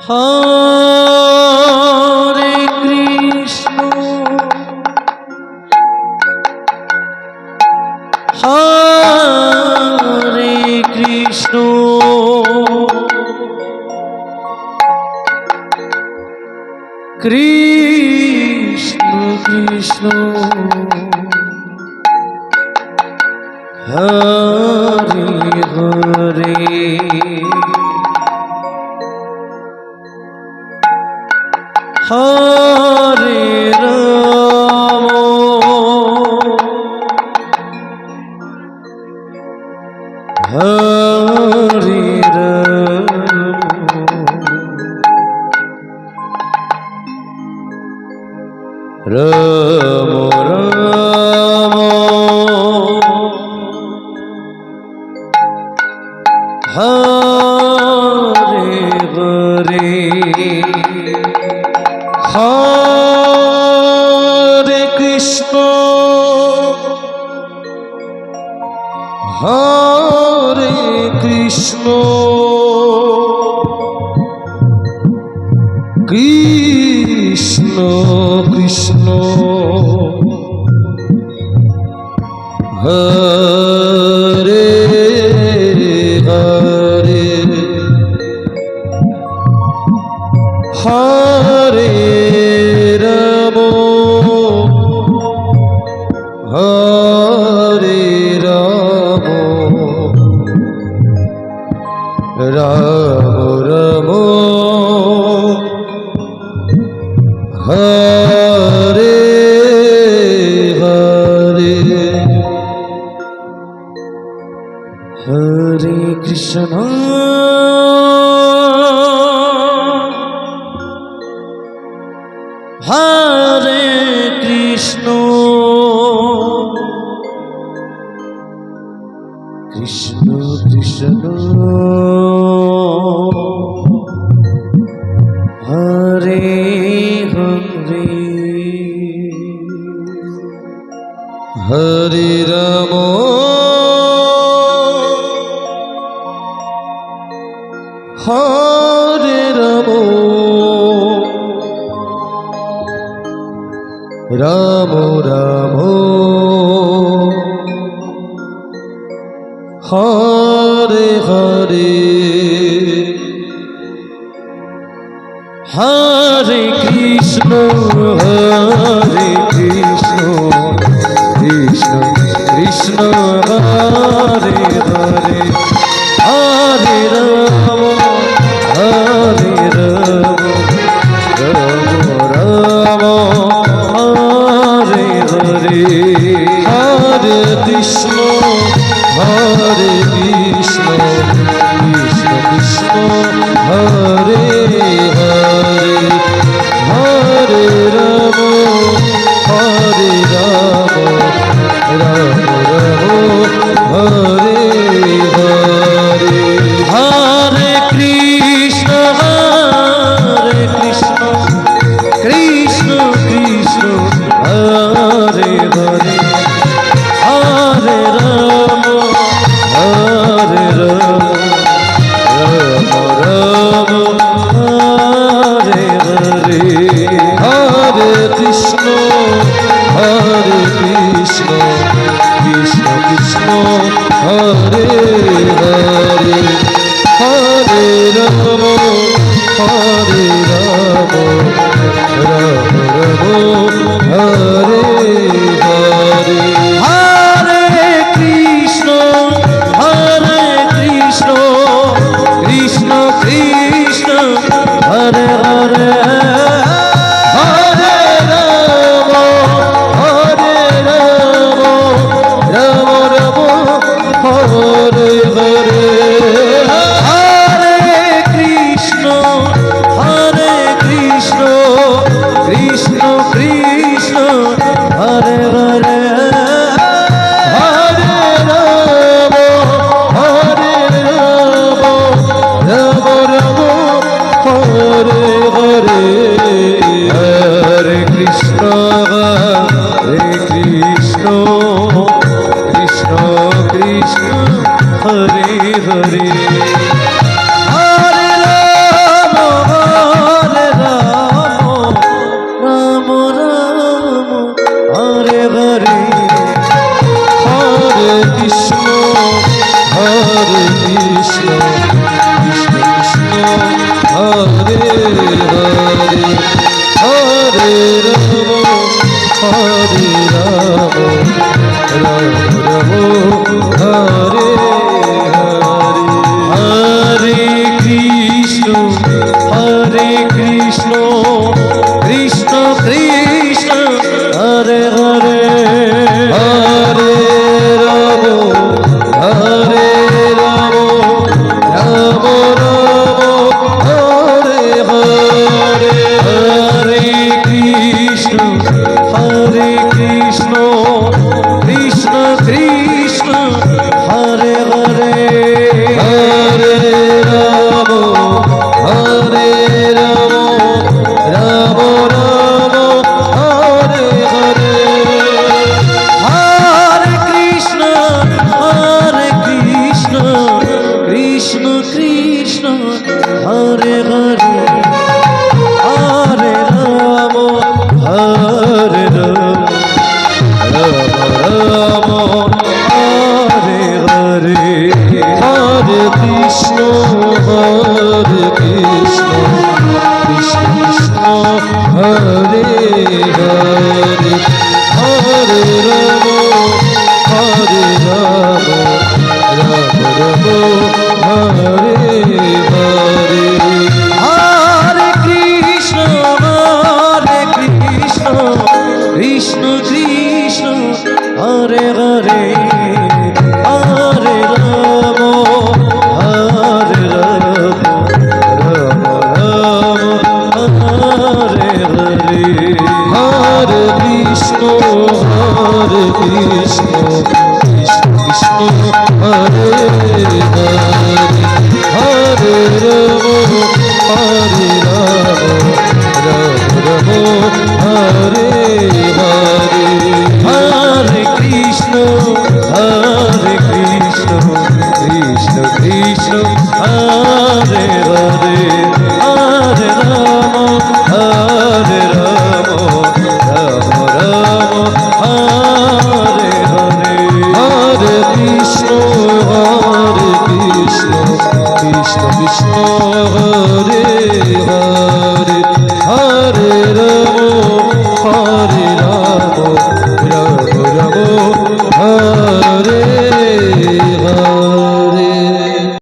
Hare Krishna Hare Krishna Krishna Krishna Hare Hare Hare Ram Hare Ram Ram Ram Hare Hare Hare Krishna Hare Krishna Krishna Krishna Hare Hare Hare Ram Hare Ram Ram Ram Hare Hare Hare Krishna Hare Krishna Krishna Krishna Hare Hare Hare Ram Hare Ram Ram Ram Hare Hare Hare Krishna Hare Krishna Krishna Krishna Hare Hare Hare Ram Hare Ram Ram Ram Hare Hare Hare Krishna Hare Krishna Krishna Krishna Hare Hare Hare Ram Hare Ram Ram Ram Hare Hare Hare Krishna Krishna Krishna Hare Hare Hare Ram Hare Ram Ram Ram Hare Hare Hare Krishna Krishna Krishna Hare Hare Hare Ram Ram Ram Hare Hare Hare Krishna Krishna Krishna Hare Hare Hare Ram Ram Ram Hare Hare Hare Krishna Krishna Krishna Hare Hare Hare Ram Ram Ram Hare Hare Hare Krishna Krishna Krishna Hare Hare Hare Ram Hare Rama, Hare Rama, Rama Rama, Hare Hare. Hare Krishna, Krishna Krishna, Hare Hare. Hare Rama, Hare Rama, Rama Rama, Hare Hare. Hare Krishna, Krishna Krishna, Hare Hare. Hare Rama, Hare Rama, Rama Rama, Hare Hare. Hare Krishna, Krishna Krishna, Hare Hare. Hare Rama, Hare Rama, Rama Rama, Hare Hare. Hare Krishna, Krishna Krishna, Hare Hare. Hare Rama, Hare Rama, Rama Rama, Hare Hare. Hare Krishna, Krishna Krishna, Hare Hare. Hare Rama, Hare Rama, Rama Rama, Hare Hare. Hare Krishna, Krishna Krishna, Hare Hare. Hare Rama, Hare Rama, Rama Rama, Hare Hare. Hare Krishna, Krishna Krishna, Hare Hare. Hare Rama, Hare Rama, Rama Rama, Hare Hare. Hare Krishna, Krishna Krishna, Hare Hare. Hare Rama, Hare Rama, Rama Rama,